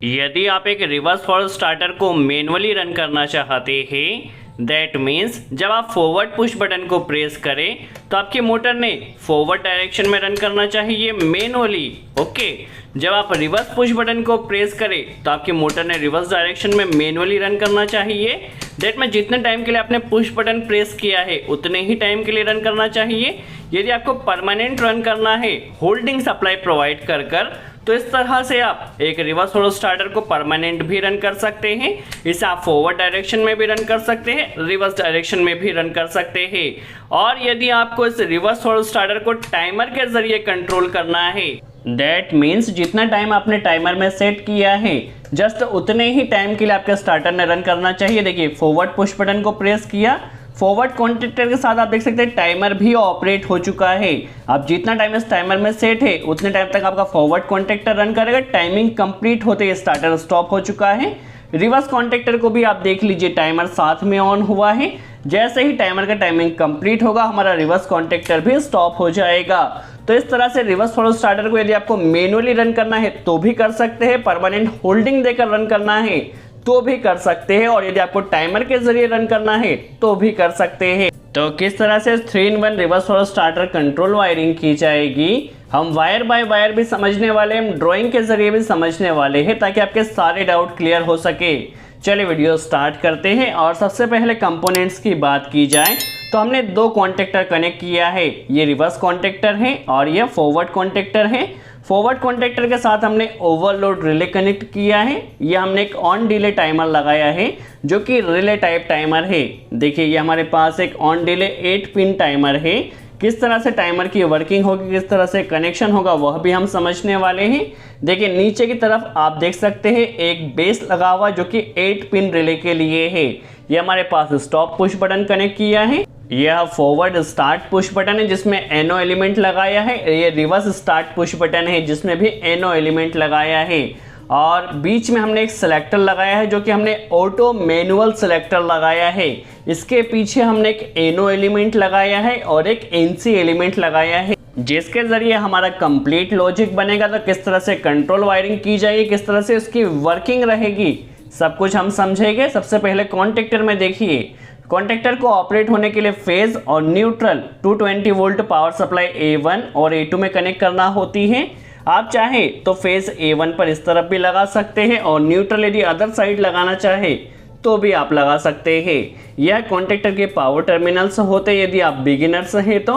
यदि आप एक रिवर्स फॉरवर्ड स्टार्टर को मैनुअली रन करना चाहते हैं दैट मीन्स जब आप फॉरवर्ड पुश बटन को प्रेस करें तो आपके मोटर ने फॉरवर्ड डायरेक्शन में रन करना चाहिए मैनुअली। ओके, जब आप रिवर्स पुश बटन को प्रेस करें तो आपके मोटर ने रिवर्स डायरेक्शन में मैनुअली रन करना चाहिए। दैट में जितने टाइम के लिए आपने पुश बटन प्रेस किया है उतने ही टाइम के लिए रन करना चाहिए। यदि आपको परमानेंट रन करना है होल्डिंग सप्लाई प्रोवाइड कर तो इस तरह से आप एक रिवर्स फॉरवर्ड स्टार्टर को परमानेंट भी रन कर सकते हैं। इसे आप फॉरवर्ड डायरेक्शन में भी रन कर सकते हैं, रिवर्स डायरेक्शन में भी रन कर सकते हैं। और यदि आपको इस रिवर्स फॉरवर्ड स्टार्टर को टाइमर के जरिए कंट्रोल करना है दैट मीन्स जितना टाइम आपने टाइमर में सेट किया है जस्ट उतने ही टाइम के लिए आपके स्टार्टर ने रन करना चाहिए। देखिए, फॉरवर्ड पुश बटन को प्रेस किया, फॉरवर्ड कॉन्टेक्टर के साथ आप देख सकते हैं टाइमर भी ऑपरेट हो चुका है। अब जितना टाइम इस टाइमर में सेट है उतने टाइम तक आपका फॉरवर्ड कॉन्टेक्टर रन करेगा। टाइमिंग कंप्लीट होते ही स्टार्टर स्टॉप हो चुका है। रिवर्स कॉन्टेक्टर को भी आप देख लीजिए, टाइमर साथ में ऑन हुआ है। जैसे ही टाइमर का टाइमिंग कंप्लीट होगा हमारा रिवर्स कॉन्टेक्टर भी स्टॉप हो जाएगा। तो इस तरह से रिवर्स फॉरवर्ड स्टार्टर को यदि आपको मैनुअली रन करना है तो भी कर सकते हैं, परमानेंट होल्डिंग देकर रन करना है तो भी कर सकते हैं, और यदि आपको टाइमर के जरिए रन करना है तो भी कर सकते हैं। तो किस तरह से 3-in-1 reverse forward starter control wiring की जाएगी हम वायर बाय वायर भी समझने वाले हैं, हम ड्राइंग के जरिए भी समझने वाले हैं ताकि आपके सारे डाउट क्लियर हो सके। चलिए वीडियो स्टार्ट करते हैं। और सबसे पहले कंपोनेंट्स की बात की जाए तो हमने दो कॉन्टेक्टर कनेक्ट किया है, ये रिवर्स कॉन्टेक्टर है और ये फॉरवर्ड कॉन्टेक्टर है। फॉरवर्ड कॉन्टेक्टर के साथ हमने ओवरलोड रिले कनेक्ट किया है। ये हमने एक ऑन डिले टाइमर लगाया है जो कि रिले टाइप टाइमर है। देखिए, ये हमारे पास एक ऑन डिले 8 पिन टाइमर है। किस तरह से टाइमर की वर्किंग होगी, किस तरह से कनेक्शन होगा वह भी हम समझने वाले हैं। देखिए, नीचे की तरफ आप देख सकते हैं एक बेस लगा हुआ जो कि 8 पिन रिले के लिए है। ये हमारे पास स्टॉप पुश बटन कनेक्ट किया है। यह फॉरवर्ड स्टार्ट पुश बटन है जिसमें एनो एलिमेंट लगाया है। ये रिवर्स स्टार्ट पुश बटन है जिसमें भी एनो एलिमेंट लगाया है। और बीच में हमने एक सेलेक्टर लगाया है जो कि हमने ऑटो मैनुअल सेलेक्टर लगाया है। इसके पीछे हमने एक एनो एलिमेंट लगाया है और एक एनसी एलिमेंट लगाया है जिसके जरिए हमारा कंप्लीट लॉजिक बनेगा। तो किस तरह से कंट्रोल वायरिंग की जाएगी, किस तरह से उसकी वर्किंग रहेगी, सब कुछ हम समझेंगे। सबसे पहले कॉन्टेक्टर में देखिए, कॉन्टेक्टर को ऑपरेट होने के लिए फेज और neutral 220 volt power supply A1 और A2 में कनेक्ट करना होती है। आप चाहें तो फेज A1 पर इस तरफ भी लगा सकते हैं और न्यूट्रल यदि अदर साइड लगाना चाहे तो भी आप लगा सकते हैं। यह कॉन्टेक्टर के पावर टर्मिनल्स होते हैं यदि आप बिगिनर्स हैं तो,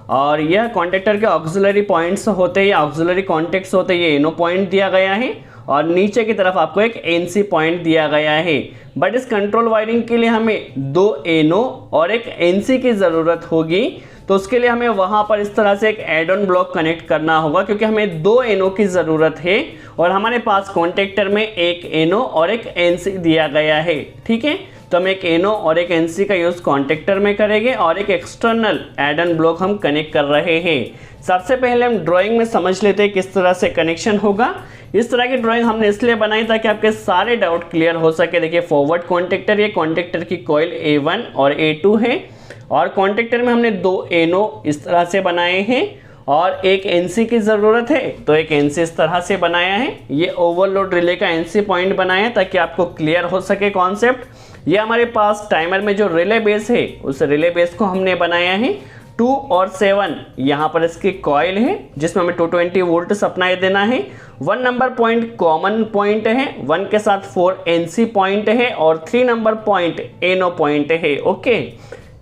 और यह कॉन्टेक्टर के ऑक्सिलरी पॉइंट्स होते हैं या ऑक्सिलरी कॉन्टेक्ट्स होते हैं। ये एनो पॉइंट दिया गया है और नीचे की तरफ आपको एक एनसी पॉइंट दिया गया है। बट इस कंट्रोल वायरिंग के लिए हमें 2 एनो और एक एनसी की ज़रूरत होगी। तो उसके लिए हमें वहाँ पर इस तरह से एक एड ऑन ब्लॉक कनेक्ट करना होगा क्योंकि हमें 2 एनो की ज़रूरत है और हमारे पास कॉन्टेक्टर में एक एनो और एक एनसी दिया गया है। ठीक है, तो हम एक एनो और एक एनसी का यूज़ कॉन्टेक्टर में करेंगे और एक एक्सटर्नल एड ऑन ब्लॉक हम कनेक्ट कर रहे हैं। सबसे पहले हम ड्राइंग में समझ लेते हैं किस तरह से कनेक्शन होगा। इस तरह की ड्राइंग हमने इसलिए बनाई ताकि आपके सारे डाउट क्लियर हो सके। देखिए, फॉरवर्ड कॉन्टेक्टर, ये कॉन्टेक्टर की कॉइल A1 और A2 है और कॉन्टेक्टर में हमने 2 एनो इस तरह से बनाए हैं और एक एनसी की ज़रूरत है तो एक एनसी इस तरह से बनाया है। ये ओवरलोड रिले का एनसी पॉइंट बनाया है ताकि आपको क्लियर हो सके कॉन्सेप्ट। ये हमारे पास टाइमर में जो रिले बेस है उस रिले बेस को हमने बनाया है। 2 और 7 यहाँ पर इसकी कॉइल है जिसमें हमें 220 वोल्ट सप्लाई देना है। 1 नंबर पॉइंट कॉमन पॉइंट है, 1 के साथ 4 एनसी पॉइंट है और 3 नंबर पॉइंट एनो पॉइंट है। ओके,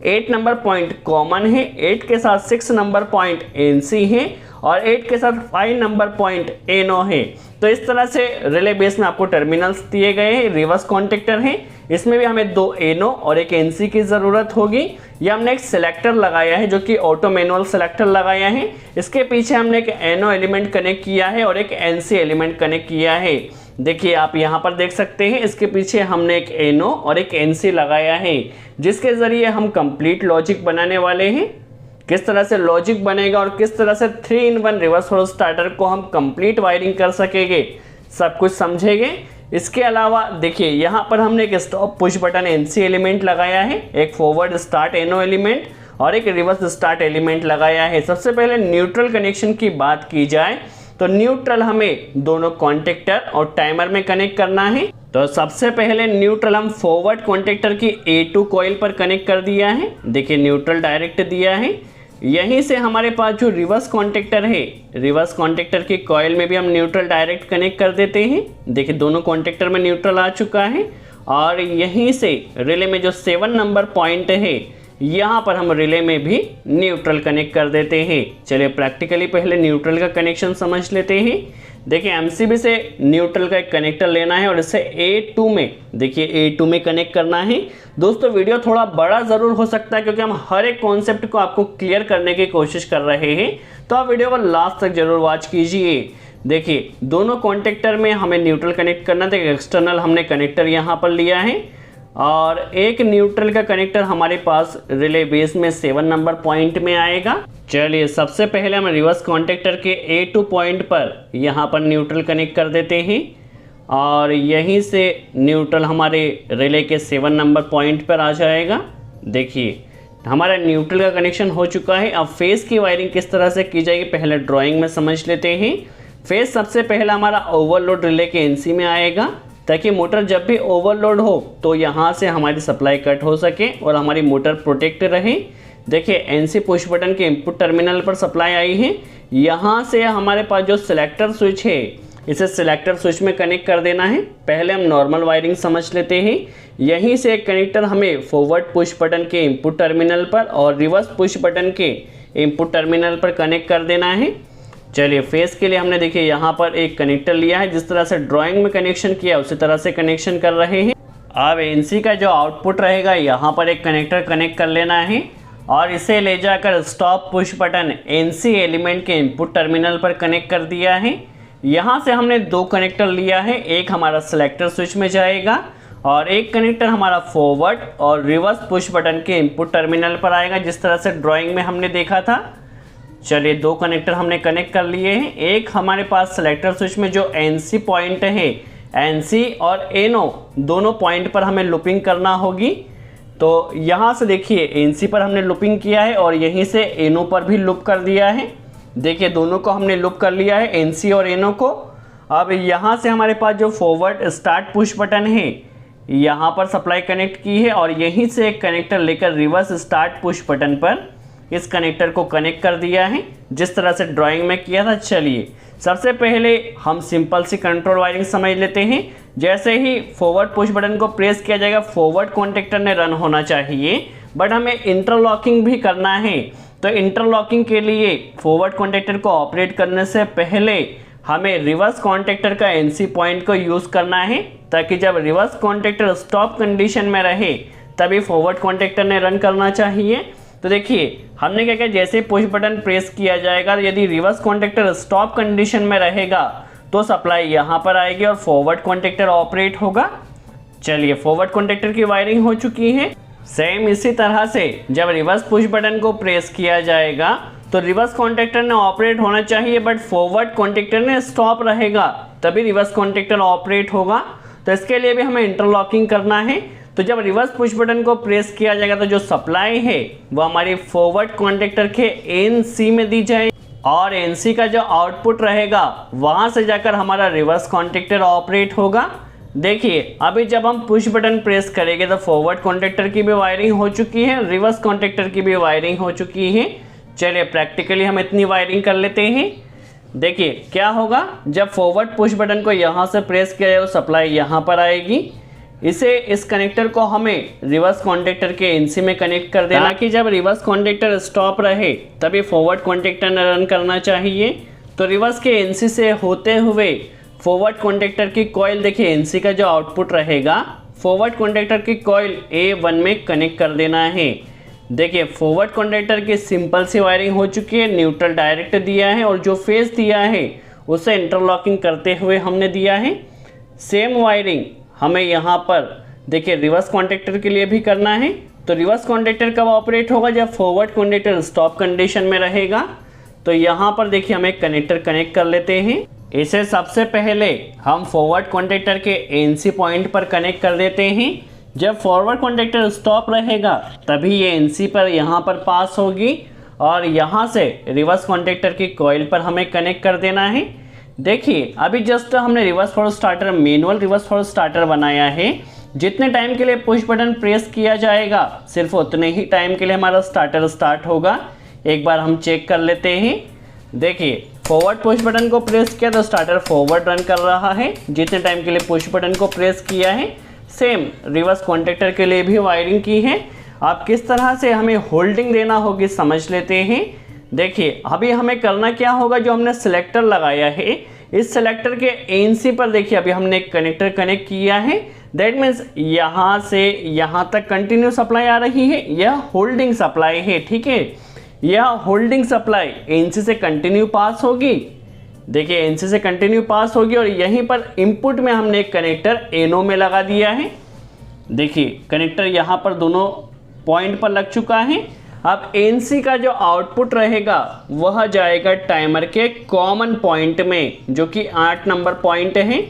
8 नंबर पॉइंट कॉमन है, 8 के साथ 6 नंबर पॉइंट एनसी है और 8 के साथ 5 नंबर पॉइंट एनो है। तो इस तरह से रिले बेस में आपको टर्मिनल्स दिए गए हैं। रिवर्स कॉन्टेक्टर है, इसमें भी हमें 2 एनो और एक एनसी की ज़रूरत होगी। यह हमने एक सेलेक्टर लगाया है जो कि ऑटो मैनुअल सेलेक्टर लगाया है। इसके पीछे हमने एक एनो एलिमेंट कनेक्ट किया है और एक एनसी एलिमेंट कनेक्ट किया है। देखिए, आप यहाँ पर देख सकते हैं इसके पीछे हमने एक एनो और एक एनसी लगाया है जिसके ज़रिए हम कंप्लीट लॉजिक बनाने वाले हैं। किस तरह से लॉजिक बनेगा और किस तरह से 3-in-1 रिवर्स फॉरवर्ड स्टार्टर को हम कंप्लीट वायरिंग कर सकेंगे, सब कुछ समझेंगे। इसके अलावा देखिए, यहाँ पर हमने एक stop push button NC element लगाया है, एक फॉरवर्ड स्टार्ट एनो एलिमेंट और एक रिवर्स स्टार्ट एलिमेंट लगाया है। सबसे पहले न्यूट्रल कनेक्शन की बात की जाए तो न्यूट्रल हमें दोनों कॉन्टेक्टर और टाइमर में कनेक्ट करना है। तो सबसे पहले न्यूट्रल हम फॉरवर्ड कॉन्टेक्टर की A2 कॉइल पर कनेक्ट कर दिया है। देखिए न्यूट्रल डायरेक्ट दिया है। यहीं से हमारे पास जो रिवर्स कॉन्टेक्टर है, रिवर्स कॉन्टेक्टर की कॉइल में भी हम न्यूट्रल डायरेक्ट कनेक्ट कर देते हैं। देखिए दोनों कॉन्टेक्टर में न्यूट्रल आ चुका है और यहीं से रिले में जो 7 नंबर पॉइंट है यहाँ पर हम रिले में भी न्यूट्रल कनेक्ट कर देते हैं। चलिए प्रैक्टिकली पहले न्यूट्रल का कनेक्शन समझ लेते हैं। देखिए एमसीबी से न्यूट्रल का एक कनेक्टर लेना है और इसे A2 में, देखिए A2 में कनेक्ट करना है। दोस्तों वीडियो थोड़ा बड़ा ज़रूर हो सकता है क्योंकि हम हर एक कॉन्सेप्ट को आपको क्लियर करने की कोशिश कर रहे हैं, तो आप वीडियो को लास्ट तक जरूर वॉच कीजिए। देखिए दोनों कॉन्टेक्टर में हमें न्यूट्रल कनेक्ट करना था। एक्सटर्नल हमने कनेक्टर यहाँ पर लिया है और एक न्यूट्रल का कनेक्टर हमारे पास रिले बेस में 7 नंबर पॉइंट में आएगा। चलिए सबसे पहले हम रिवर्स कॉन्टेक्टर के A2 पॉइंट पर यहाँ पर न्यूट्रल कनेक्ट कर देते हैं और यहीं से न्यूट्रल हमारे रिले के 7 नंबर पॉइंट पर आ जाएगा। देखिए हमारा न्यूट्रल का कनेक्शन हो चुका है। अब फेस की वायरिंग किस तरह से की जाएगी पहले ड्राइंग में समझ लेते हैं। फेस सबसे पहले हमारा ओवरलोड रिले के NC में आएगा ताकि मोटर जब भी ओवरलोड हो तो यहाँ से हमारी सप्लाई कट हो सके और हमारी मोटर प्रोटेक्ट रहे। देखिए NC पुश बटन के इनपुट टर्मिनल पर सप्लाई आई है। यहाँ से हमारे पास जो सिलेक्टर स्विच है इसे सिलेक्टर स्विच में कनेक्ट कर देना है। पहले हम नॉर्मल वायरिंग समझ लेते हैं। यहीं से एक कनेक्टर हमें फॉरवर्ड पुश बटन के इनपुट टर्मिनल पर और रिवर्स पुश बटन के इनपुट टर्मिनल पर कनेक्ट कर देना है। चलिए फेस के लिए हमने देखिए यहाँ पर एक कनेक्टर लिया है, जिस तरह से ड्राइंग में कनेक्शन किया उसी तरह से कनेक्शन कर रहे हैं। अब NC का जो आउटपुट रहेगा यहाँ पर एक कनेक्टर कनेक्ट कर लेना है और इसे ले जाकर stop push button NC element के इनपुट टर्मिनल पर कनेक्ट कर दिया है। यहाँ से हमने 2 कनेक्टर लिया है, एक हमारा सिलेक्टर स्विच में जाएगा और एक कनेक्टर हमारा फॉरवर्ड और रिवर्स पुश बटन के इनपुट टर्मिनल पर आएगा, जिस तरह से ड्राइंग में हमने देखा था। चलिए 2 कनेक्टर हमने कनेक्ट कर लिए हैं। एक हमारे पास सिलेक्टर स्विच में जो NC पॉइंट है, NC और NO दोनों पॉइंट पर हमें लूपिंग करना होगी। तो यहाँ से देखिए NC पर हमने लूपिंग किया है और यहीं से NO पर भी लूप कर दिया है। देखिए दोनों को हमने लूप कर लिया है, NC और NO को। अब यहाँ से हमारे पास जो फॉरवर्ड स्टार्ट पुश बटन है यहाँ पर सप्लाई कनेक्ट की है और यहीं से एक कनेक्टर लेकर रिवर्स स्टार्ट पुश बटन पर इस कनेक्टर को कनेक्ट कर दिया है, जिस तरह से ड्राइंग में किया था। चलिए सबसे पहले हम सिंपल सी कंट्रोल वायरिंग समझ लेते हैं। जैसे ही फॉरवर्ड पुश बटन को प्रेस किया जाएगा फॉरवर्ड कॉन्टेक्टर ने रन होना चाहिए, बट हमें इंटरलॉकिंग भी करना है। तो इंटरलॉकिंग के लिए फॉरवर्ड कॉन्टेक्टर को ऑपरेट करने से पहले हमें रिवर्स कॉन्टेक्टर का NC पॉइंट को यूज़ करना है, ताकि जब रिवर्स कॉन्टेक्टर स्टॉप कंडीशन में रहे तभी फॉरवर्ड कॉन्टेक्टर ने रन करना चाहिए। तो देखिए हमने क्या किया, जैसे पुश बटन प्रेस किया जाएगा यदि रिवर्स कॉन्टेक्टर स्टॉप कंडीशन में रहेगा तो सप्लाई यहाँ पर आएगी और फॉरवर्ड कॉन्टेक्टर ऑपरेट होगा। चलिए फॉरवर्ड कॉन्टेक्टर की वायरिंग हो चुकी है। सेम इसी तरह से जब रिवर्स पुश बटन को प्रेस किया जाएगा तो रिवर्स कॉन्टेक्टर ने ऑपरेट होना चाहिए, बट फॉरवर्ड कॉन्टेक्टर ने स्टॉप रहेगा तभी रिवर्स कॉन्टेक्टर ऑपरेट होगा। तो इसके लिए भी हमें इंटरलॉकिंग करना है। तो जब रिवर्स पुश बटन को प्रेस किया जाएगा तो जो सप्लाई है वो हमारी फॉरवर्ड कॉन्टेक्टर के NC में दी जाए और NC का जो आउटपुट रहेगा वहां से जाकर हमारा रिवर्स कॉन्टेक्टर ऑपरेट होगा। देखिए अभी जब हम पुश बटन प्रेस करेंगे तो फॉरवर्ड कॉन्टेक्टर की भी वायरिंग हो चुकी है, रिवर्स कॉन्टेक्टर की भी वायरिंग हो चुकी है। चलिए प्रैक्टिकली हम इतनी वायरिंग कर लेते हैं। देखिए क्या होगा, जब फॉरवर्ड पुश बटन को यहाँ से प्रेस किया जाए तो सप्लाई यहाँ पर आएगी। इस कनेक्टर को हमें रिवर्स कॉन्टेक्टर के NC में कनेक्ट कर देना कि जब रिवर्स कॉन्टेक्टर स्टॉप रहे तभी फॉरवर्ड कॉन्टेक्टर ने रन करना चाहिए। तो रिवर्स के NC से होते हुए फॉरवर्ड कॉन्टेक्टर की कॉइल, देखिए NC का जो आउटपुट रहेगा फॉरवर्ड कॉन्टेक्टर की कॉइल A1 में कनेक्ट कर देना है। देखिए फॉरवर्ड कॉन्टेक्टर की सिंपल सी वायरिंग हो चुकी है, न्यूट्रल डायरेक्ट दिया है और जो फेस दिया है उसे इंटरलॉकिंग करते हुए हमने दिया है। सेम वायरिंग हमें यहाँ पर देखिए रिवर्स कॉन्टेक्टर के लिए भी करना है। तो रिवर्स कॉन्टेक्टर कब ऑपरेट होगा, जब फॉरवर्ड कॉन्टेक्टर स्टॉप कंडीशन में रहेगा। तो यहाँ पर देखिए हम एक कनेक्टर कनेक्ट कर लेते हैं। इसे सबसे पहले हम फॉरवर्ड कॉन्टेक्टर के NC पॉइंट पर कनेक्ट कर देते हैं। जब फॉरवर्ड कॉन्टेक्टर स्टॉप रहेगा तभी ये NC पर यहाँ पर पास होगी और यहाँ से रिवर्स कॉन्टेक्टर की कॉइल पर हमें कनेक्ट कर देना है। देखिए अभी जस्ट हमने reverse forward starter, manual reverse forward starter बनाया है। जितने टाइम के लिए पुश बटन प्रेस किया जाएगा सिर्फ उतने ही टाइम के लिए हमारा स्टार्टर स्टार्ट होगा। एक बार हम चेक कर लेते हैं। देखिए फॉरवर्ड पुश बटन को प्रेस किया तो स्टार्टर फॉरवर्ड रन कर रहा है जितने टाइम के लिए पुश बटन को प्रेस किया है। सेम रिवर्स कॉन्टैक्टर के लिए भी वायरिंग की है। आप किस तरह से हमें होल्डिंग देना होगी समझ लेते हैं। देखिए अभी हमें करना क्या होगा, जो हमने सिलेक्टर लगाया है इस सिलेक्टर के एनसी पर देखिए अभी हमने एक कनेक्टर कनेक्ट किया है। दैट मीन्स यहाँ से यहाँ तक कंटिन्यू सप्लाई आ रही है, यह होल्डिंग सप्लाई है। ठीक है, यह होल्डिंग सप्लाई एनसी से कंटिन्यू पास होगी। देखिए एनसी से कंटिन्यू पास होगी और यहीं पर इनपुट में हमने एक कनेक्टर एनो में लगा दिया है। देखिए कनेक्टर यहाँ पर दोनों पॉइंट पर लग चुका है। अब एनसी का जो आउटपुट रहेगा वह जाएगा टाइमर के कॉमन पॉइंट में, जो कि 8 नंबर पॉइंट है।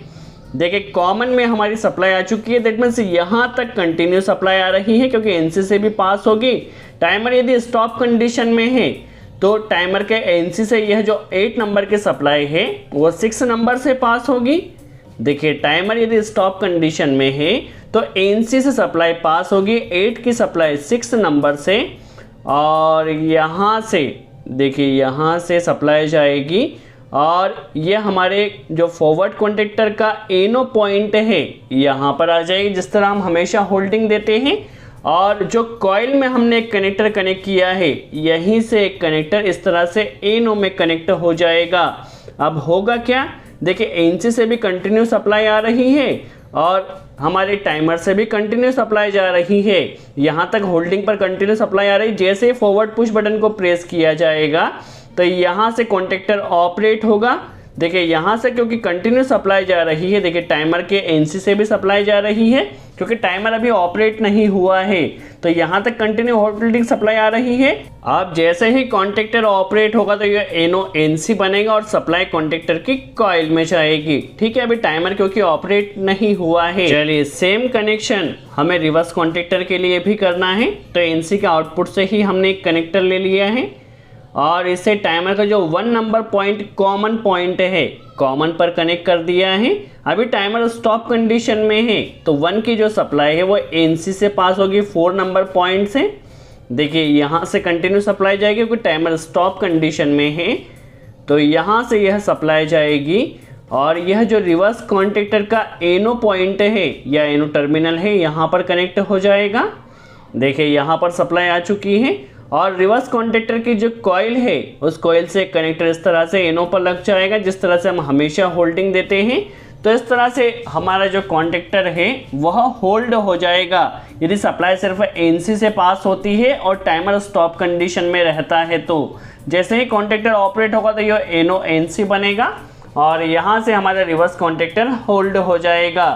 देखिए कॉमन में हमारी सप्लाई आ चुकी है। दैट मीन्स यहाँ तक कंटिन्यू सप्लाई आ रही है क्योंकि एनसी से भी पास होगी। टाइमर यदि स्टॉप कंडीशन में है तो टाइमर के एनसी से यह जो 8 नंबर की सप्लाई है वो 6 नंबर से पास होगी। देखिए टाइमर यदि स्टॉप कंडीशन में है तो एनसी से सप्लाई पास होगी 8 की सप्लाई 6 नंबर से, और यहाँ से देखिए यहाँ से सप्लाई जाएगी और ये हमारे जो फॉरवर्ड कॉन्टैक्टर का एनो पॉइंट है यहाँ पर आ जाएगी, जिस तरह हम हमेशा होल्डिंग देते हैं। और जो कॉइल में हमने एक कनेक्टर कनेक्ट किया है यहीं से एक कनेक्टर इस तरह से एनो में कनेक्ट हो जाएगा। अब होगा क्या, देखिए एनसी से भी कंटिन्यू सप्लाई आ रही है और हमारे टाइमर से भी कंटिन्यू सप्लाई जा रही है। यहाँ तक होल्डिंग पर कंटिन्यू सप्लाई आ रही है। जैसे ही फॉरवर्ड पुश बटन को प्रेस किया जाएगा तो यहाँ से कॉन्टैक्टर ऑपरेट होगा। देखिए यहाँ से क्योंकि कंटिन्यू सप्लाई जा रही है, देखिए टाइमर के एनसी से भी सप्लाई जा रही है क्योंकि टाइमर अभी ऑपरेट नहीं हुआ है, तो यहाँ तक कंटिन्यू होल्डिंग सप्लाई आ रही है। अब जैसे ही कॉन्टैक्टर ऑपरेट होगा तो ये एनो एनसी बनेगा और सप्लाई कॉन्टैक्टर की कॉइल में जाएगी। ठीक है, अभी टाइमर क्योंकि ऑपरेट नहीं हुआ है। चलिए सेम कनेक्शन हमें रिवर्स कॉन्टैक्टर के लिए भी करना है। तो एनसी के आउटपुट से ही हमने एक कनेक्टर ले लिया है और इसे टाइमर का जो 1 नंबर पॉइंट कॉमन पॉइंट है कॉमन पर कनेक्ट कर दिया है। अभी टाइमर स्टॉप कंडीशन में है तो 1 की जो सप्लाई है वो एनसी से पास होगी 4 नंबर पॉइंट से। देखिए यहाँ से कंटिन्यू सप्लाई जाएगी क्योंकि टाइमर स्टॉप कंडीशन में है, तो यहाँ से यह सप्लाई जाएगी और यह जो रिवर्स कॉन्टैक्टर का एनो पॉइंट है या एनो टर्मिनल है यहाँ पर कनेक्ट हो जाएगा। देखिए यहाँ पर सप्लाई आ चुकी है और रिवर्स कॉन्टैक्टर की जो कॉइल है उस कॉइल से कनेक्टर इस तरह से एनो पर लग जाएगा, जिस तरह से हम हमेशा होल्डिंग देते हैं। तो इस तरह से हमारा जो कॉन्टैक्टर है वह होल्ड हो जाएगा यदि सप्लाई सिर्फ एनसी से पास होती है और टाइमर स्टॉप कंडीशन में रहता है। तो जैसे ही कॉन्टैक्टर ऑपरेट होगा तो यह एनो एनसी बनेगा और यहाँ से हमारा रिवर्स कॉन्टैक्टर होल्ड हो जाएगा।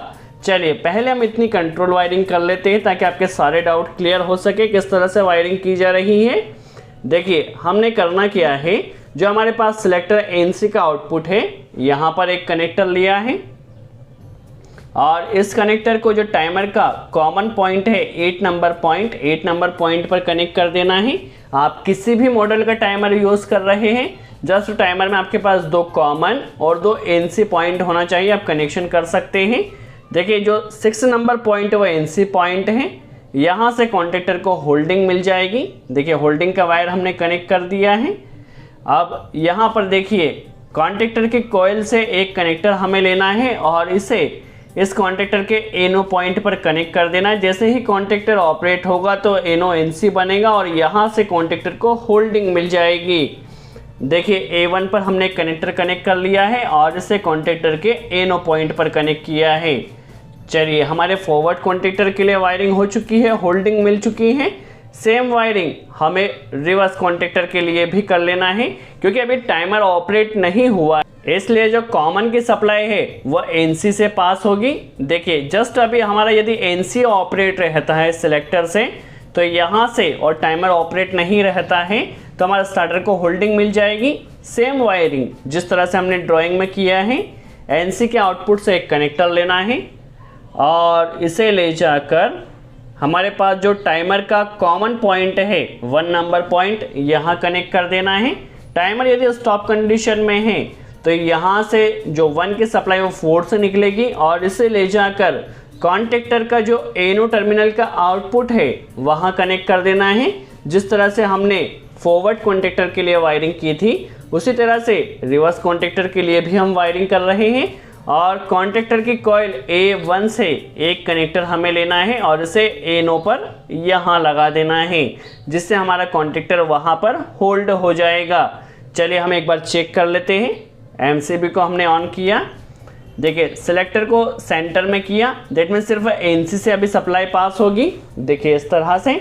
चलिए पहले हम इतनी कंट्रोल वायरिंग कर लेते हैं ताकि आपके सारे डाउट क्लियर हो सके किस तरह से वायरिंग की जा रही है। देखिए हमने करना क्या है, जो हमारे पास सिलेक्टर एनसी का आउटपुट है यहाँ पर एक कनेक्टर लिया है और इस कनेक्टर को जो टाइमर का कॉमन पॉइंट है 8 नंबर पॉइंट पर कनेक्ट कर देना है। आप किसी भी मॉडल का टाइमर यूज़ कर रहे हैं, जस्ट टाइमर में आपके पास 2 कॉमन और 2 एनसी पॉइंट होना चाहिए, आप कनेक्शन कर सकते हैं। देखिए जो 6 नंबर पॉइंट वो एनसी पॉइंट है, यहाँ से कॉन्टैक्टर को होल्डिंग मिल जाएगी। देखिए होल्डिंग का वायर हमने कनेक्ट कर दिया है। अब यहाँ पर देखिए कॉन्टैक्टर के कॉइल से एक कनेक्टर हमें लेना है और इसे इस कॉन्टैक्टर के एनो पॉइंट पर कनेक्ट कर देना है। जैसे ही कॉन्टैक्टर ऑपरेट होगा तो एनो एनसी बनेगा और यहाँ से कॉन्टैक्टर को होल्डिंग मिल जाएगी। देखिए A1 पर हमने कनेक्टर कनेक्ट कर लिया है और इसे कॉन्टैक्टर के एनो पॉइंट पर कनेक्ट किया है। चलिए हमारे फॉरवर्ड कॉन्टैक्टर के लिए वायरिंग हो चुकी है, होल्डिंग मिल चुकी है। सेम वायरिंग हमें रिवर्स कॉन्टैक्टर के लिए भी कर लेना है क्योंकि अभी टाइमर ऑपरेट नहीं हुआ, इसलिए जो कॉमन की सप्लाई है वह एनसी से पास होगी। देखिए जस्ट अभी हमारा यदि एनसी ऑपरेट रहता है सिलेक्टर से तो यहाँ से और टाइमर ऑपरेट नहीं रहता है तो हमारा स्टार्टर को होल्डिंग मिल जाएगी। सेम वायरिंग जिस तरह से हमने ड्राइंग में किया है, एनसी के आउटपुट से एक कनेक्टर लेना है और इसे ले जाकर हमारे पास जो टाइमर का कॉमन पॉइंट है 1 नंबर पॉइंट यहाँ कनेक्ट कर देना है। टाइमर यदि स्टॉप कंडीशन में है तो यहाँ से जो 1 की सप्लाई वो 4 से निकलेगी और इसे ले जाकर कॉन्टेक्टर का जो एनो टर्मिनल का आउटपुट है वहाँ कनेक्ट कर देना है। जिस तरह से हमने फॉरवर्ड कॉन्टेक्टर के लिए वायरिंग की थी उसी तरह से रिवर्स कॉन्टेक्टर के लिए भी हम वायरिंग कर रहे हैं। और कॉन्टेक्टर की कॉइल A1 से एक कनेक्टर हमें लेना है और इसे एनो पर यहाँ लगा देना है, जिससे हमारा कॉन्टेक्टर वहाँ पर होल्ड हो जाएगा। चलिए हम एक बार चेक कर लेते हैं। MCB को हमने ऑन किया, देखिए सिलेक्टर को सेंटर में किया, दैट मीन्स सिर्फ NC से अभी सप्लाई पास होगी। देखिए इस तरह से।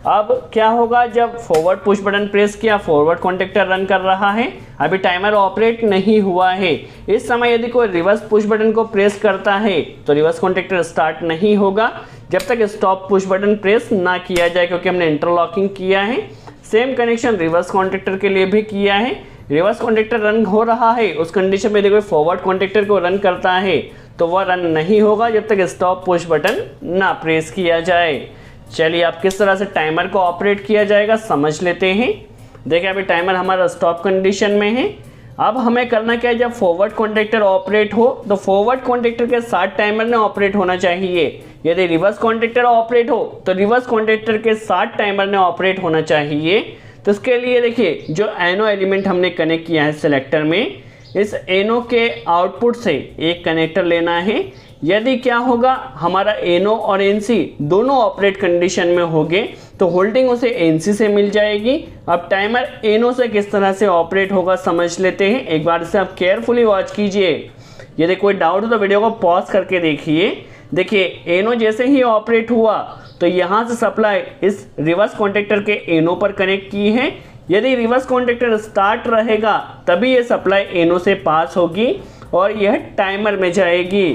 अब क्या होगा, जब फॉरवर्ड पुश बटन प्रेस किया फॉरवर्ड कॉन्टेक्टर रन कर रहा है, अभी टाइमर ऑपरेट नहीं हुआ है। इस समय यदि कोई रिवर्स पुश बटन को प्रेस करता है तो रिवर्स कॉन्टेक्टर स्टार्ट नहीं होगा जब तक स्टॉप पुश बटन प्रेस ना किया जाए, क्योंकि हमने इंटरलॉकिंग किया है। सेम कनेक्शन रिवर्स कॉन्टेक्टर के लिए भी किया है। रिवर्स कॉन्टेक्टर रन हो रहा है, उस कंडीशन में यदि कोई फॉरवर्ड कॉन्टेक्टर को रन करता है तो वह रन नहीं होगा जब तक स्टॉप पुश बटन ना प्रेस किया जाए। चलिए आप किस तरह से टाइमर को ऑपरेट किया जाएगा समझ लेते हैं। देखिए अभी टाइमर हमारा स्टॉप कंडीशन में है। अब हमें करना क्या है, जब फॉरवर्ड कॉन्टेक्टर ऑपरेट हो तो फॉरवर्ड कॉन्टेक्टर के साथ टाइमर ने ऑपरेट होना चाहिए। यदि रिवर्स कॉन्टेक्टर ऑपरेट हो तो रिवर्स कॉन्टेक्टर के साथ टाइमर ने ऑपरेट होना चाहिए। तो इसके लिए देखिए जो एनो एलिमेंट हमने कनेक्ट किया है सिलेक्टर में, इस एनो के आउटपुट से एक कनेक्टर लेना है। यदि क्या होगा, हमारा एनो और एनसी दोनों ऑपरेट कंडीशन में होंगे तो होल्डिंग उसे एनसी से मिल जाएगी। अब टाइमर एनो से किस तरह से ऑपरेट होगा समझ लेते हैं। एक बार इसे आप केयरफुली वॉच कीजिए। यदि कोई डाउट हो तो वीडियो को पॉज करके देखिए। देखिए एनो जैसे ही ऑपरेट हुआ तो यहाँ से सप्लाई इस रिवर्स कॉन्टेक्टर के एनो पर कनेक्ट की है। यदि रिवर्स कॉन्टेक्टर स्टार्ट रहेगा तभी ये सप्लाई एनो से पास होगी और यह टाइमर में जाएगी।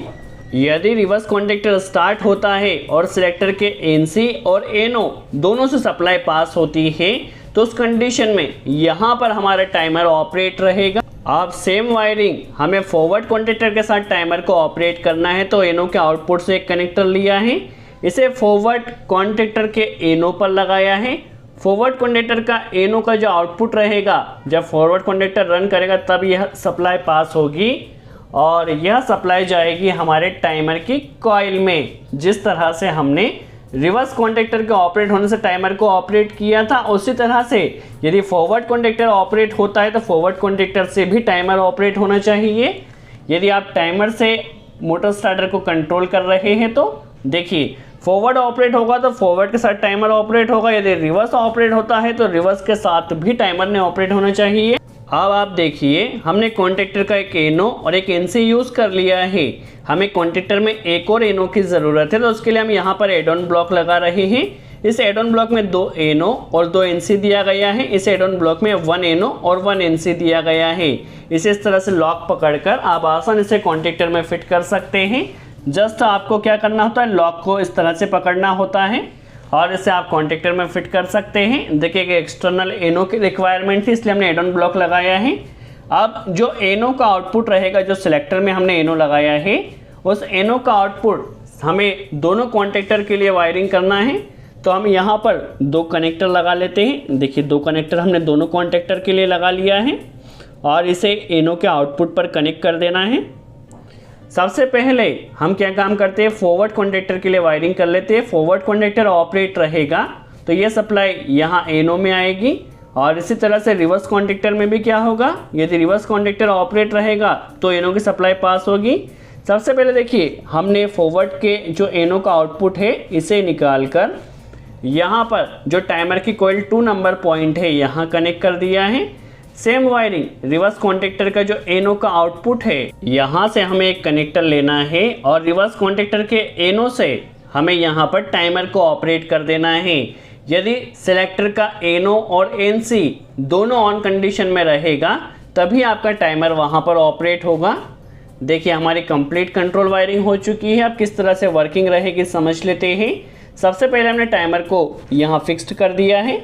यदि रिवर्स कॉन्टेक्टर स्टार्ट होता है और सिलेक्टर के एनसी और एनो दोनों से सप्लाई पास होती है तो उस कंडीशन में यहाँ पर हमारा टाइमर ऑपरेट रहेगा। अब सेम वायरिंग हमें फॉरवर्ड कॉन्टेक्टर के साथ टाइमर को ऑपरेट करना है, तो एनो के आउटपुट से एक कनेक्टर लिया है, इसे फॉरवर्ड कॉन्टेक्टर के एनो पर लगाया है। फॉरवर्ड कॉन्टेक्टर का एनो का जो आउटपुट रहेगा, जब फॉरवर्ड कॉन्टेक्टर रन करेगा तब यह सप्लाई पास होगी और यह सप्लाई जाएगी हमारे टाइमर की कॉइल में। जिस तरह से हमने रिवर्स कॉन्टेक्टर के ऑपरेट होने से टाइमर को ऑपरेट किया था, उसी तरह से यदि फॉरवर्ड कॉन्टेक्टर ऑपरेट होता है तो फॉरवर्ड कॉन्टेक्टर से भी टाइमर ऑपरेट होना चाहिए। यदि आप टाइमर से मोटर स्टार्टर को कंट्रोल कर रहे हैं तो देखिए फॉरवर्ड ऑपरेट होगा तो फॉरवर्ड के साथ टाइमर ऑपरेट होगा, यदि रिवर्स ऑपरेट होता है तो रिवर्स के साथ भी टाइमर ने ऑपरेट होना चाहिए। अब आप देखिए हमने कॉन्टेक्टर का एक एनो और एक एनसी यूज़ कर लिया है। हमें कॉन्टेक्टर में एक और एनो की ज़रूरत है, तो उसके लिए हम यहाँ पर एड ऑन ब्लॉक लगा रहे हैं। इस एड ऑन ब्लॉक में 2 एनो और 2 एनसी दिया गया है। इस एड ऑन ब्लॉक में 1 एनो और 1 एनसी दिया गया है। इसे इस तरह से लॉक पकड़कर आप आसान से कॉन्टेक्टर में फिट कर सकते हैं। जस्ट आपको क्या करना होता है, लॉक को इस तरह से पकड़ना होता है और इसे आप कॉन्टेक्टर में फिट कर सकते हैं। देखिए कि एक्सटर्नल एनो की रिक्वायरमेंट थी, इसलिए हमने एड ऑन ब्लॉक लगाया है। अब जो एनो का आउटपुट रहेगा, जो सिलेक्टर में हमने एनो लगाया है, उस एनो का आउटपुट हमें दोनों कॉन्टेक्टर के लिए वायरिंग करना है। तो हम यहाँ पर 2 कनेक्टर लगा लेते हैं। देखिए 2 कनेक्टर हमने दोनों कॉन्टेक्टर के लिए लगा लिया है और इसे एनो के आउटपुट पर कनेक्ट कर देना है। सबसे पहले हम क्या काम करते हैं, फॉरवर्ड कॉन्टेक्टर के लिए वायरिंग कर लेते हैं। फॉरवर्ड कॉन्टेक्टर ऑपरेट रहेगा तो ये सप्लाई यहाँ एनो में आएगी और इसी तरह से रिवर्स कॉन्टेक्टर में भी क्या होगा, यदि रिवर्स कॉन्टेक्टर ऑपरेट रहेगा तो एनो की सप्लाई पास होगी। सबसे पहले देखिए हमने फॉरवर्ड के जो एनो का आउटपुट है इसे निकाल कर यहाँ पर जो टाइमर की कॉइल 2 नंबर पॉइंट है यहाँ कनेक्ट कर दिया है। सेम वायरिंग रिवर्स कॉन्टेक्टर का जो एनो का आउटपुट है यहाँ से हमें एक कनेक्टर लेना है और रिवर्स कॉन्टेक्टर के एनो से हमें यहाँ पर टाइमर को ऑपरेट कर देना है। यदि सिलेक्टर का एनो और एनसी दोनों ऑन कंडीशन में रहेगा तभी आपका टाइमर वहाँ पर ऑपरेट होगा। देखिए हमारी कंप्लीट कंट्रोल वायरिंग हो चुकी है। अब किस तरह से वर्किंग रहेगी समझ लेते हैं। सबसे पहले हमने टाइमर को यहाँ फिक्स्ड कर दिया है।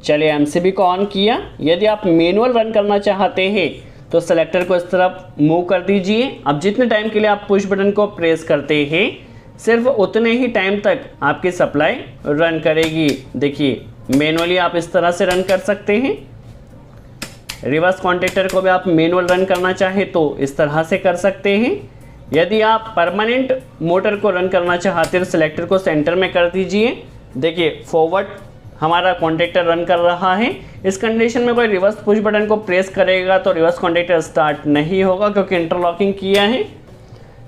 चलिए MCB को ऑन किया। यदि आप मैनुअल रन करना चाहते हैं तो सेलेक्टर को इस तरफ मूव कर दीजिए। अब जितने टाइम के लिए आप पुश बटन को प्रेस करते हैं सिर्फ उतने ही टाइम तक आपकी सप्लाई रन करेगी। देखिए मैनुअली आप इस तरह से रन कर सकते हैं। रिवर्स कॉन्टैक्टर को भी आप मैनुअल रन करना चाहे तो इस तरह से कर सकते हैं। यदि आप परमानेंट मोटर को रन करना चाहते हैं तो सिलेक्टर को सेंटर में कर दीजिए। देखिए फॉरवर्ड हमारा कॉन्टैक्टर रन कर रहा है। इस कंडीशन में कोई रिवर्स पुश बटन को प्रेस करेगा तो रिवर्स कॉन्टैक्टर स्टार्ट नहीं होगा क्योंकि इंटरलॉकिंग किया है।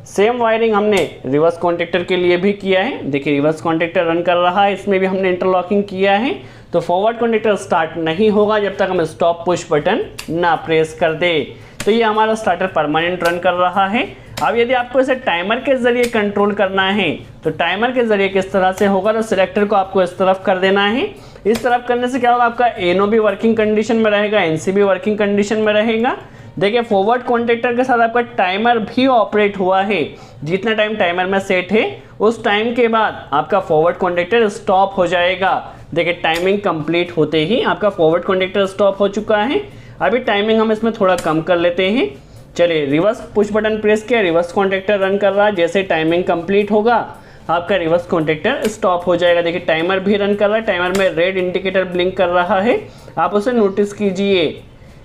सेम वायरिंग हमने रिवर्स कॉन्टैक्टर के लिए भी किया है। देखिए रिवर्स कॉन्टैक्टर रन कर रहा है, इसमें भी हमने इंटरलॉकिंग किया है। तो फॉरवर्ड कॉन्टैक्टर स्टार्ट नहीं होगा जब तक हम स्टॉप पुश बटन ना प्रेस कर दे। तो ये हमारा स्टार्टर परमानेंट रन कर रहा है। अब यदि आपको इसे टाइमर के ज़रिए कंट्रोल करना है तो टाइमर के ज़रिए किस तरह से होगा, तो सिलेक्टर को आपको इस तरफ कर देना है। इस तरफ करने से क्या होगा, आपका एनो भी वर्किंग कंडीशन में रहेगा, एनसी भी वर्किंग कंडीशन में रहेगा। देखिए फॉरवर्ड कॉन्टैक्टर के साथ आपका टाइमर भी ऑपरेट हुआ है। जितना टाइम टाइमर में सेट है उस टाइम के बाद आपका फॉरवर्ड कॉन्टैक्टर स्टॉप हो जाएगा। देखिए टाइमिंग कंप्लीट होते ही आपका फॉरवर्ड कॉन्टैक्टर स्टॉप हो चुका है। अभी टाइमिंग हम इसमें थोड़ा कम कर लेते हैं। चलिए रिवर्स पुश बटन प्रेस किया, रिवर्स कॉन्टैक्टर रन कर रहा है। जैसे टाइमिंग कंप्लीट होगा आपका रिवर्स कॉन्टैक्टर स्टॉप हो जाएगा। देखिए टाइमर भी रन कर रहा है, टाइमर में रेड इंडिकेटर ब्लिंक कर रहा है, आप उसे नोटिस कीजिए।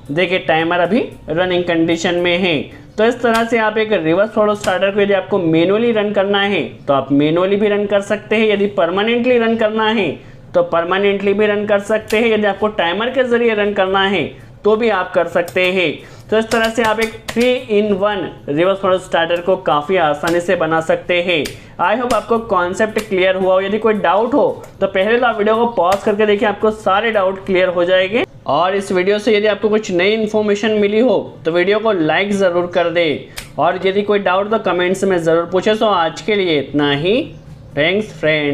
देखिए टाइमर अभी रनिंग कंडीशन में है। तो इस तरह से आप एक रिवर्स फॉरवर्ड स्टार्टर को यदि आपको मैनुअली रन करना है तो आप मैनुअली भी रन कर सकते हैं। यदि परमानेंटली रन करना है तो परमानेंटली भी रन कर सकते हैं। यदि आपको टाइमर के ज़रिए रन करना है तो भी आप कर सकते हैं। तो इस तरह से आप एक 3-in-1 रिवर्स फॉरवर्ड स्टार्टर को काफ़ी आसानी से बना सकते हैं। आई होप आपको कॉन्सेप्ट क्लियर हुआ हो। यदि कोई डाउट हो तो पहले तो आप वीडियो को पॉज करके देखिए, आपको सारे डाउट क्लियर हो जाएंगे। और इस वीडियो से यदि आपको कुछ नई इन्फॉर्मेशन मिली हो तो वीडियो को लाइक ज़रूर कर दे। और यदि कोई डाउट तो कमेंट्स में ज़रूर पूछे। तो आज के लिए इतना ही। Thanks friend.